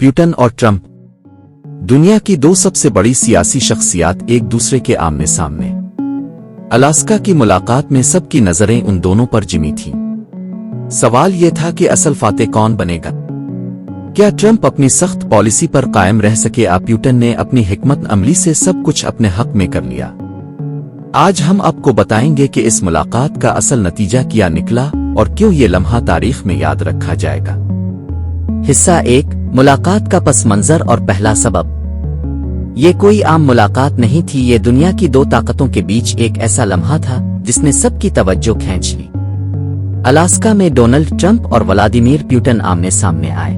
Putin और Trump, दुनिया की दो सबसे बड़ी सियासी शख्सियत एक दूसरे के आमने सामने। अलास्का की मुलाकात में सबकी नजरें उन दोनों पर जिमी थीं। सवाल यह था कि असल फातेह कौन बनेगा। क्या ट्रंप अपनी सख्त पॉलिसी पर कायम रह सके या प्यूटन ने अपनी हिकमत अमली से सब कुछ अपने हक में कर लिया। आज हम आपको बताएंगे कि इस मुलाकात का असल नतीजा क्या निकला और क्यों ये लम्हा तारीख में याद रखा जाएगा। हिस्सा 1, मुलाकात का पस मंजर और पहला सबब। ये कोई आम मुलाकात नहीं थी, ये दुनिया की दो ताकतों के बीच एक ऐसा लम्हा था जिसने सबकी तवज्जो खींच ली। अलास्का में डोनाल्ड ट्रंप और व्लादिमीर पुतिन आमने सामने आए।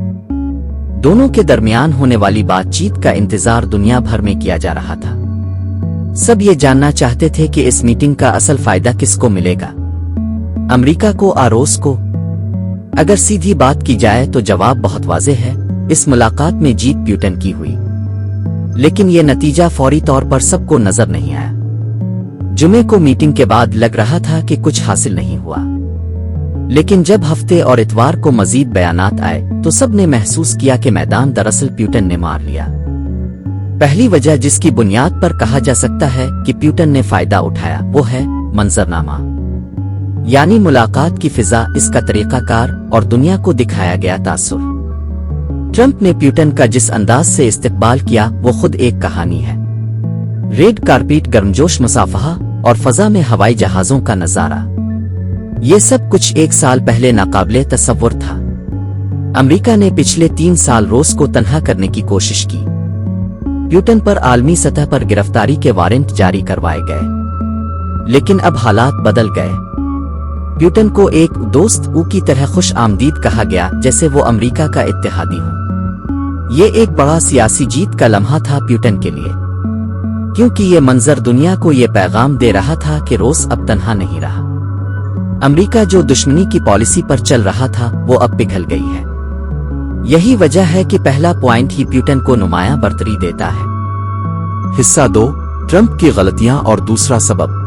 दोनों के दरमियान होने वाली बातचीत का इंतजार दुनिया भर में किया जा रहा था। सब ये जानना चाहते थे कि इस मीटिंग का असल फायदा किसको मिलेगा, अमेरिका को या रूस को। अगर सीधी बात की जाए तो जवाब बहुत वाज़ेह है, इस मुलाकात में जीत पुतिन की हुई। लेकिन यह नतीजा फौरी तौर पर सबको नजर नहीं आया। जुमे को मीटिंग के बाद लग रहा था कि कुछ हासिल नहीं हुआ, लेकिन जब हफ्ते और इतवार को मजीद बयानात आए तो सबने महसूस किया कि मैदान दरअसल पुतिन ने मार लिया। पहली वजह जिसकी बुनियाद पर कहा जा सकता है कि पुतिन ने फायदा उठाया वो है मंजरनामा, यानी मुलाकात की फिजा, इसका तरीकाकार और दुनिया को दिखाया गया तासुर। ट्रंप ने पुतिन का जिस अंदाज से इस्तकबाल किया वो खुद एक कहानी है। रेड कारपेट, गर्मजोश मुसाफहा और फजा में हवाई जहाजों का नजारा, ये सब कुछ एक साल पहले नाकाबिले तसव्वुर था। अमेरिका ने पिछले 3 साल रूस को तन्हा करने की कोशिश की। पुतिन पर आलमी सतह पर गिरफ्तारी के वारंट जारी करवाए गए, लेकिन अब हालात बदल गए। पुतिन को एक दोस्त की तरह खुश आमदीद कहा गया, जैसे वो अमेरिका का इत्तेहादी हो। ये एक बड़ा सियासी जीत का लम्हा था पुतिन के लिए, क्योंकि ये मंजर दुनिया को ये पैगाम दे रहा था कि रूस अब तन्हा नहीं रहा। अमेरिका जो दुश्मनी की पॉलिसी पर चल रहा था वो अब पिघल गई है। यही वजह है कि पहला पॉइंट ही पुतिन को नुमायां बर्तरी देता है। हिस्सा 2, ट्रंप की गलतियां और दूसरा सबब।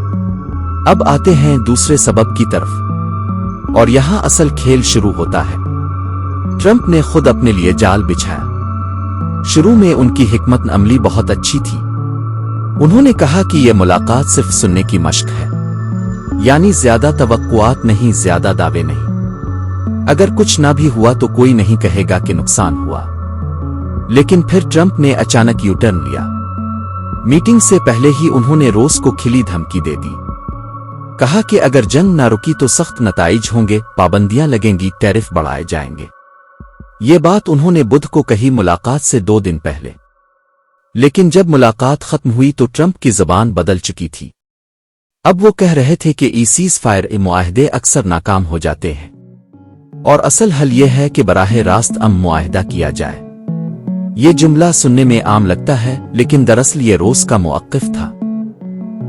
अब आते हैं दूसरे सबब की तरफ, और यहां असल खेल शुरू होता है। ट्रंप ने खुद अपने लिए जाल बिछाया। शुरू में उनकी हिकमत अमली बहुत अच्छी थी। उन्होंने कहा कि यह मुलाकात सिर्फ सुनने की मशक है, यानी ज्यादा तवक्कुआत नहीं, ज्यादा दावे नहीं। अगर कुछ ना भी हुआ तो कोई नहीं कहेगा कि नुकसान हुआ। लेकिन फिर ट्रंप ने अचानक यू टर्न लिया। मीटिंग से पहले ही उन्होंने रूस को खिली धमकी दे दी। कहा कि अगर जंग ना रुकी तो सख्त नताइज होंगे, पाबंदियां लगेंगी, टैरिफ बढ़ाए जाएंगे। ये बात उन्होंने बुध को कही, मुलाकात से 2 दिन पहले। लेकिन जब मुलाकात खत्म हुई तो ट्रंप की जबान बदल चुकी थी। अब वो कह रहे थे कि सीज़ फायर मुआहदे अक्सर नाकाम हो जाते हैं और असल हल यह है कि बराह रास्त मुआहदा किया जाए। ये जुमला सुनने में आम लगता है, लेकिन दरअसल ये रूस का मौक़िफ़ था।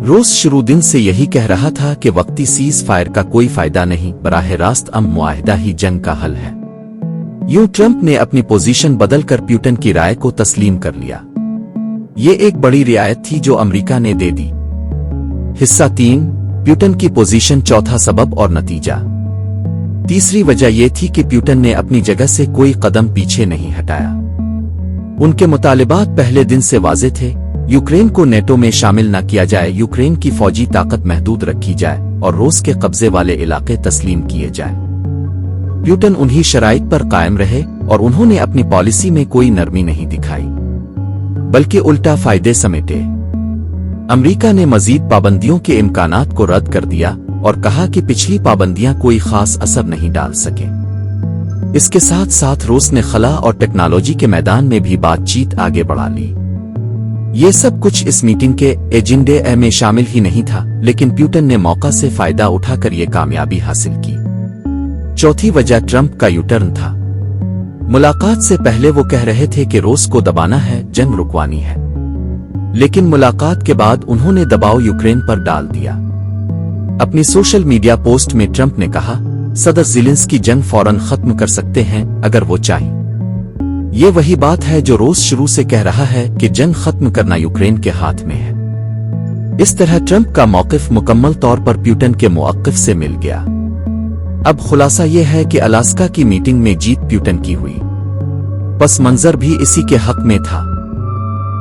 रूस शुरू दिन से यही कह रहा था कि वक्ती सीज़ फायर का कोई फायदा नहीं, बराह रास्त मुआहदा ही जंग का हल है। यूं ट्रंप ने अपनी पोजीशन बदलकर पुतिन की राय को तस्लीम कर लिया। ये एक बड़ी रियायत थी जो अमेरिका ने दे दी। हिस्सा 3, पुतिन की पोजीशन, चौथा सबब और नतीजा। तीसरी वजह यह थी कि पुतिन ने अपनी जगह से कोई कदम पीछे नहीं हटाया। उनके मुतालिबात पहले दिन से वाज़ेह थे। यूक्रेन को नेटो में शामिल न किया जाए, यूक्रेन की फौजी ताकत महदूद रखी जाए और रूस के कब्जे वाले इलाके तस्लीम किए जाए। पुतिन उन्हीं शराइत पर कायम रहे और उन्होंने अपनी पॉलिसी में कोई नरमी नहीं दिखाई, बल्कि उल्टा फायदे समेटे। अमेरिका ने मजीद पाबंदियों के इम्कानात को रद्द कर दिया और कहा कि पिछली पाबंदियां कोई खास असर नहीं डाल सके। इसके साथ साथ रूस ने खला और टेक्नोलॉजी के मैदान में भी बातचीत आगे बढ़ा ली। ये सब कुछ इस मीटिंग के एजेंडे में शामिल ही नहीं था, लेकिन पुतिन ने मौका से फायदा उठाकर ये कामयाबी हासिल की। चौथी वजह ट्रंप का यू टर्न था। मुलाकात से पहले वो कह रहे थे कि रूस को दबाना है, जंग रुकवानी है, लेकिन मुलाकात के बाद उन्होंने दबाव यूक्रेन पर डाल दिया। अपनी सोशल मीडिया पोस्ट में ट्रंप ने कहा, सदर ज़ेलेंस्की जंग फौरन खत्म कर सकते हैं अगर वो चाहें। ये वही बात है जो रूस शुरू से कह रहा है कि जंग खत्म करना यूक्रेन के हाथ में है। इस तरह ट्रंप का मौक़िफ़ मुकम्मल तौर पर पुतिन के मौक़िफ़ से मिल गया। अब खुलासा यह है कि अलास्का की मीटिंग में जीत पुतिन की हुई। पस मंजर भी इसी के हक में था।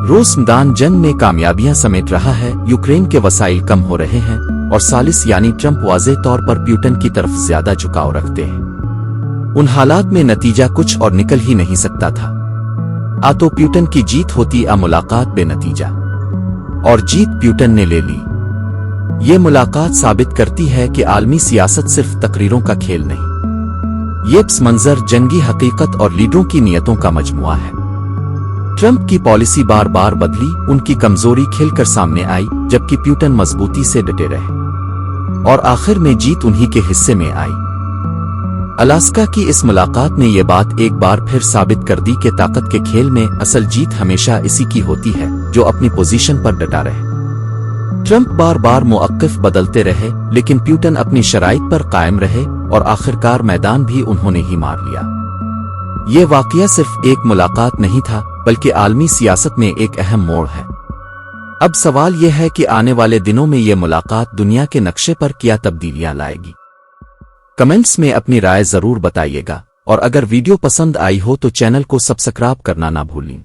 रूस मैदान जंग में कामयाबियां समेट रहा है, यूक्रेन के वसाइल कम हो रहे हैं और सालिस यानी ट्रंप वाज़े तौर पर प्यूटन की तरफ ज्यादा झुकाव रखते हैं। उन हालात में नतीजा कुछ और निकल ही नहीं सकता था। आ तो प्यूटन की जीत होती, आ मुलाकात बेनतीजा, और जीत प्यूटन ने ले ली। ये मुलाकात साबित करती है कि आलमी सियासत सिर्फ तकरीरों का खेल नहीं, ये पस मंजर जंगी हकीकत और लीडरों की नीयतों का मजमुआ है। ट्रंप की पॉलिसी बार बार बदली, उनकी कमजोरी खिलकर सामने आई, जबकि प्यूटन मजबूती से डटे रहे और आखिर में जीत उन्हीं के हिस्से में आई। अलास्का की इस मुलाकात ने यह बात एक बार फिर साबित कर दी कि ताकत के खेल में असल जीत हमेशा इसी की होती है जो अपनी पोजीशन पर डटा रहे। ट्रंप बार बार मौक़िफ़ बदलते रहे, लेकिन प्यूटन अपनी शराइत पर कायम रहे और आखिरकार मैदान भी उन्होंने ही मार लिया। ये वाकया सिर्फ एक मुलाकात नहीं था, बल्कि आलमी सियासत में एक अहम मोड़ है। अब सवाल यह है कि आने वाले दिनों में यह मुलाकात दुनिया के नक्शे पर क्या तब्दीलियां लाएगी। कमेंट्स में अपनी राय जरूर बताइएगा, और अगर वीडियो पसंद आई हो तो चैनल को सब्सक्राइब करना ना भूलें।